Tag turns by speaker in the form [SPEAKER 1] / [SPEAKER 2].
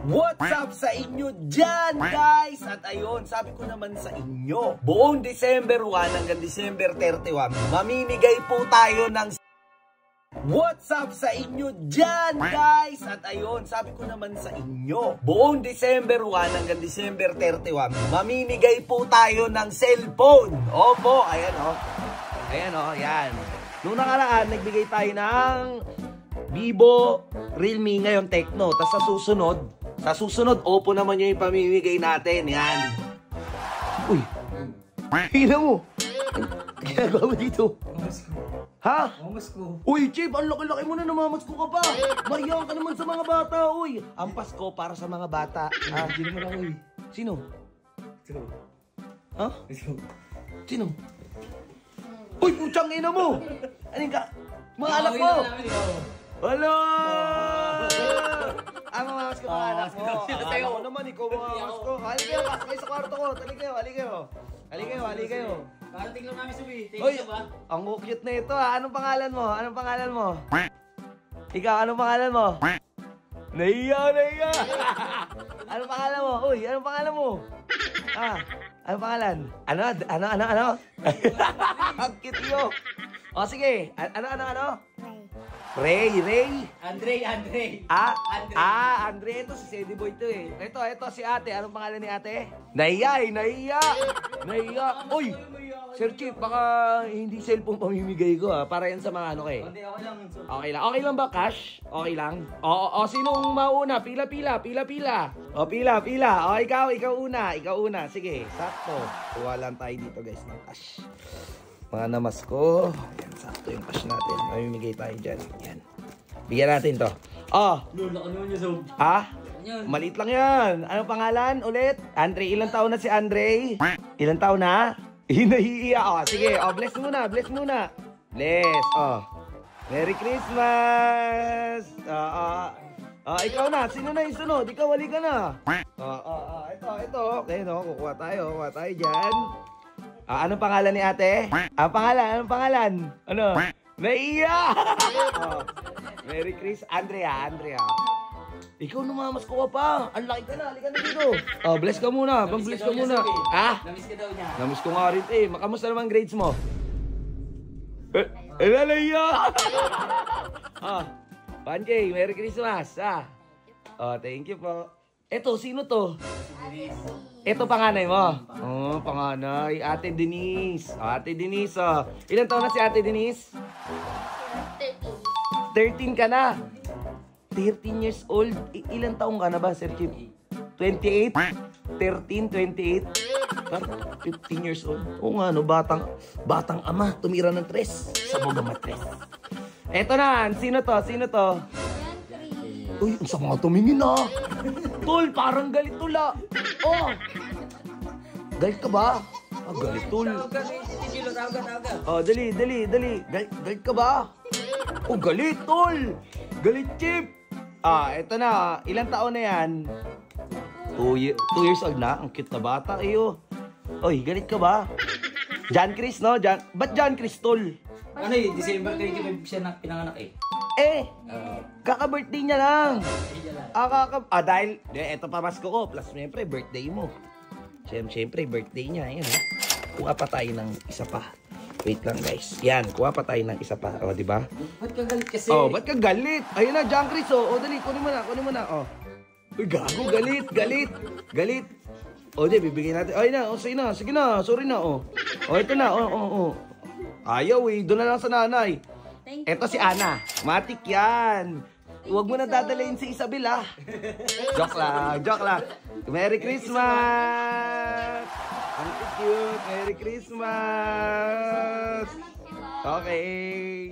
[SPEAKER 1] What's up sa inyo dyan, guys? At ayun, sabi ko naman sa inyo, buong December 1 hanggang December 31, mamimigay po tayo ng... What's up sa inyo dyan, guys? At ayun, sabi ko naman sa inyo, buong December 1 hanggang December 31, mamimigay po tayo ng cellphone. Opo, ayan o. Ayan o, yan. Noong nakaraan, nagbigay tayo ng Vivo, Realme, ngayon Tecno. Tapos sa susunod, Oppo naman yung pamimigay natin. Yan. Uy, hila mo. Ginagawa mo dito? Ha? Uy, Chip, ang laki-laki mo na, namamasko ka pa. Mahiyaw ka naman sa mga bata, uy. Ang Pasko para sa mga bata. Ah, hindi naman ako, uy. Sino? Ha? Sino? Uy, putsang ina mo. Aning ka? Mga anak mo. Hello! Ang mamamas ko mga anak mo. Akala ko naman, ikaw mamamas ko. Hali kayo, pasok kayo sa kwarto ko. Hali kayo.
[SPEAKER 2] Karating lang namin sabi.
[SPEAKER 1] Uy, ang cute na ito ha. Anong pangalan mo? Ikaw, anong pangalan mo? Naiya. Anong pangalan mo? Uy, anong pangalan mo? Ah, anong pangalan? Ano? Ang cute yo. O sige, ano? Ray.
[SPEAKER 2] Andre.
[SPEAKER 1] Andre. Ito si Sadie Boy to eh. Ito si ate. Anong pangalan ni ate? Naiya. Uy, Sir Chip, baka hindi cellphone pamimigay ko ha. Para yan sa mga ano eh. Okay lang. Okay lang ba, Cash? Okay lang? O, sinong mauna? Pila. O, pila. O, ikaw una. Sige, sakto. Kuha lang tayo dito guys ng cash. Mga namas ko. Ayan, sakto yung cash natin. Mamimigay tayo dyan. Ayan. Bigyan natin to. Oh. Maliit lang yan. Anong pangalan ulit? Andre. Ilang taon na si Andre? Ilang taon na? Hinahiya. Oh, sige. Oh, bless muna. Bless. Oh. Merry Christmas. Ikaw na. Sino na yung sunod? Ikaw, wali ka na. Ito. Okay, no. Kukuha tayo dyan. Anong pangalan ni ate? Anong pangalan? Ano? Naiya! Merry Christmas. Andrea. Ikaw numamas ko pa. Ang laki ka na. Halika na dito. Bless ka muna. Bless ka muna.
[SPEAKER 2] Namiss ka daw niya.
[SPEAKER 1] Namiss ko nga rin eh. Makamusta naman grades mo? Naiya! Pancake, Merry Christmas. Thank you po. Eto, sino to? Ito panganay mo? Panganay. Ate Denise. Ilan taon na si Ate Denise? 13 ka na. 13 years old. Ilan taong ka na ba, Sir Chip? 28? 13, 28? 15 years old. Oo nga, no? Batang ama. Tumira ng tres. Sabog ang matres. Eto na. Sino to? Uy, ang sama tumingin na. Tol, parang galit tula. Oh! Galit ka ba? Galit tol. Dali. Galit ka ba? Galit tol. Galit Chip. Eto na. Ilang taon na yan? 2 years old na. Ang cute na bata. Iyo. Oy, galit ka ba? John Chris, no? Ba't John Chris tol?
[SPEAKER 2] Ano eh, December 25 siya pinanganak eh.
[SPEAKER 1] Kaka-birthday niya lang. Dahil, eto pa Pasko ko, plus siyempre, birthday mo. Siyempre, birthday niya. Ayan, ha? Kuha pa tayo ng isa pa. Wait lang, guys. Yan, kuha pa tayo ng isa pa. O, diba?
[SPEAKER 2] Ba't ka galit kasi?
[SPEAKER 1] Ba't ka galit? Ayun na, John Chris, dali, kunin mo na. Uy, gago, galit. Di, bibigyan natin. Ay na, sige na, sorry na, ito na, Ayaw, doon na lang sa nanay. Eto si Ana. Matik yan. Huwag mo na dadalhin si Isabel, ha? Joke lang. Merry Christmas! Ang cute. Merry Christmas! Okay.